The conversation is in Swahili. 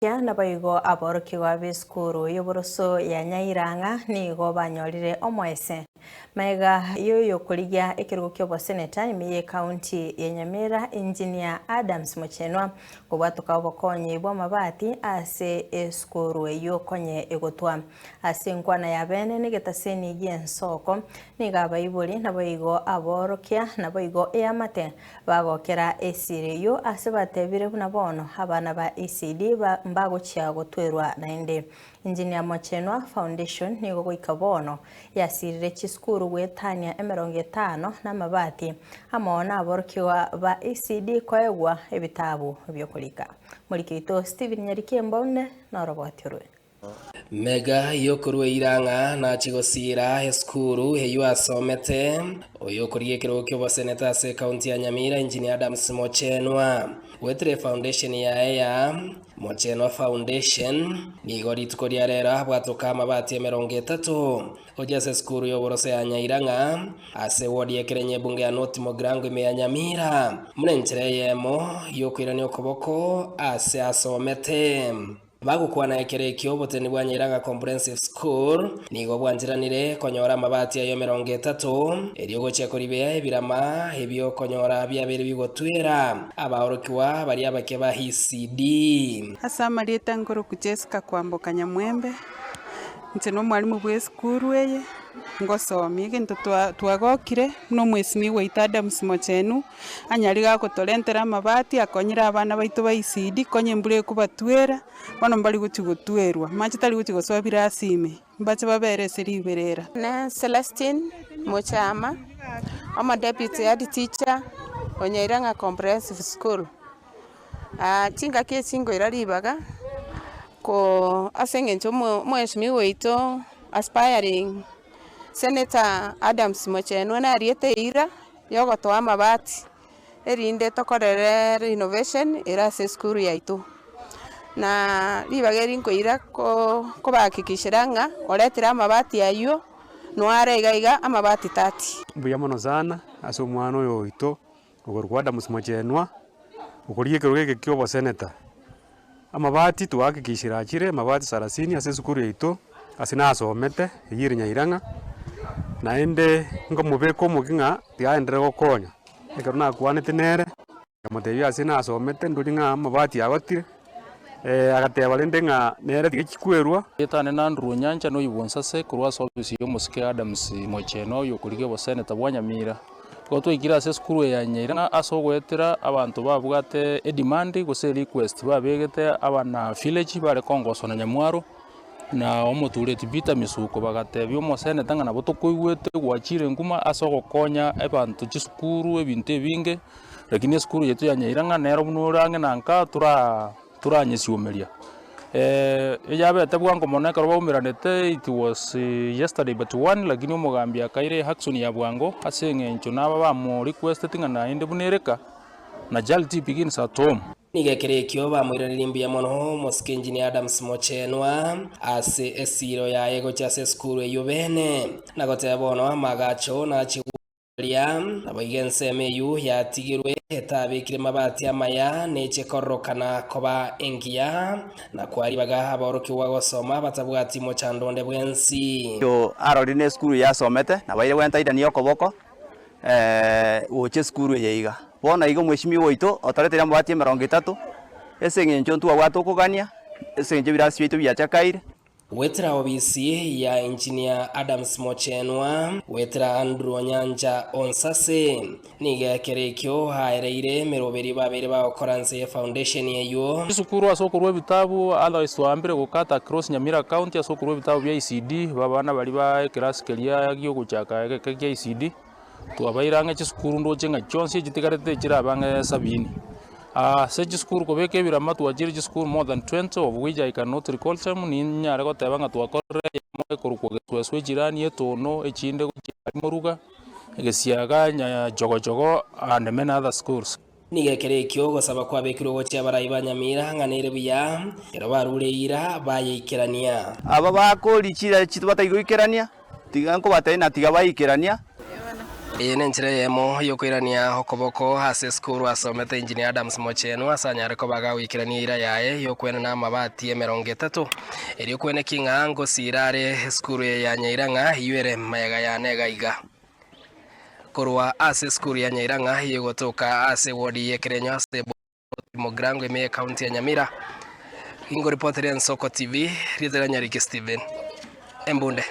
Ya nabaigo aborokigwa biskuru yoboroso ya Nyairanga nigo banyorire omoese maiga yoyo kuligia ekirugo kyobo senator imiye county ya Nyamira engineer Adams Mochenwa kubatuka obokonyi bwa mabati ase eskuru eyo konye egotwa ase nkwana ya bene nigetaseni gensoko niga baibuli nabaigo aborokia nabaigo eamate bagokera esire yo ase batebire buna bono abana ba ECD mbagochia gotwerwa naende engineer Mochenwa Foundation nigo goika bono yasirire chiskuru gwetania 50 na mabati amona aborokiwa ba ECD koegwa ebitabu byokulika mulikito Steven Nyarikembone na robotirwe Mega yokurwe iranga na chigosira eskuru heyu asomete oyokuriye kirugo kyobo senator se county ya Nyamira engineer Adams Mochenwa wetre foundation ya Mochenwa Foundation nigo ritkoria rera bwatoka mabati 30 oja se skuru yoborose ya Nyairanga ase wodi yekerenye bunge ya North Mogrango ime ya Nyamira munenchire yemo yokwirani okoboko ase asomete bagukwana ekerekyo boteni bwa Nyairanga Comprehensive School nigo bwanjiranire konyora mabati ayo 30 eriyo goche koribe ebirama ebyo konyora byabere bigotwera abaorokiwa bari abake ba ECD asa marieta ngoro kucheska kwamboka Nyamwembe nteno mwalimu bwe skuru eye ngosomi gento twagokire no mwesimi wa Adams Mochenwa anyari gakotolentera mabati akonyira abana baitu ba ECD konye mbure kubatwera bano mbali gutwerwa machi tali gutigoswabira asime mbache babere seriberera na Celestine Mochama ama deputy head teacher Nyairanga Comprehensive School chinga ke singo iraribaga ko asengencho mwesimi weito aspiring Senator Adams Mochenwa na riete ira yogotoa mabati erinde tokorere renovation era se skuru yaitu na libageri nkoira ko bakikishiranga oretera mabati ayo noare igaiga amabati 30 mbuya mono sana ase omwana oyo ito ogorwa Adams Mochenwa okoriye kirugo kyobo senator amabati twakikishira chire mabati 30 ase skuru yaitu ase nasomete yire Nyairanga naende ngomubeko mukinga tiaendere gokonya ekero nakwanete nere ngamotebia ase nasomete ndori ng'a amabati agotire agateba rende ng'a nere tigikwerwa etane na Andrew Nyanja no yibonsase kurwa service yo musike Adams Mochenwa yo kurige bo senator bwa Nyamira goto igira ase skuru ya Nyairanga asogwetera abantu babugate edemand gose request babegete abana village bare kongosona Nyamwaro na omotureti bita misuko bagatebyo mosene tangana botokoigwete gwachire nguma asogokonya abantu chiskuru ebintu ebinge lakini skuru yetu ya Nyairanga nero bunurange nanka turanyesyomeria yabete bwango moneka robumiranete it was yesterday but one lakini omugambi akaire action ya bwango asengencho naba bamo request tingana inde bunereka na jalti begins at home nigekerekyo bamwiraririmbiya mono musike engineer Adams Mochenwa ase esiro ya ego chase skuru eyo bene nagote bono magacho na chiguria abagense meyu yatigirwe etabikire mabati amaya neche korokana koba engia na kwari baga aborokiwa gosoma batabwati mochandonde bwensi yo arorine skuru ya somete na baire wenta idani yokoboko uche skuru yeiga bona igo mweshimi woito otoretera mabati 30 esengencho ntu agwato kugania esengencho birasi bitu byachakaire wetra obisi ya engineer Adams Mochenwa wetra Andrew Nyanja onsase nigekerekyo haireire meroberi babere ba Okoranse Foundation yeyo sukuru asokurwe bitabu ala swambire gukata cross Nyamira county asokurwe bitabu bya ECD babana bali ba class kelia gyo guchaka ke ECD tuabairanga chisukuru ndo chenga chonsi chitikarete chira bange 70 se chisukuru kobeke birama tuajiri chisukuru more than 20 of which I cannot recall them ni nyare ko tebanga tuakore mo kurukwo getweswe jirani etono echinde kuchari moruga egesiaga nya jogojogo and many other schools nigekerekyo gosaba kwa bekiro gocha barayi ba Nyamira nganere buya ero barureira bayikerania aba bakori chira chitubata igoikerania tiganko batena tiga bayikerania Ine njire yemo yokwirania hokoboko ase skuru asomete Engineer Adams Mochenu asanyare kobaga wikirania ira yae yokwena na mabati 30 eri kwene kingango sirare skuru ya Nyairanga yuere mayega ya nega iga korwa ase skuru ya Nyairanga yegotoka ase wodi yekirenyo ase Mogrango ime county ya Nyamira. Ingo reporter ya Nsoko TV Rizera Nyariki Steven Embunde.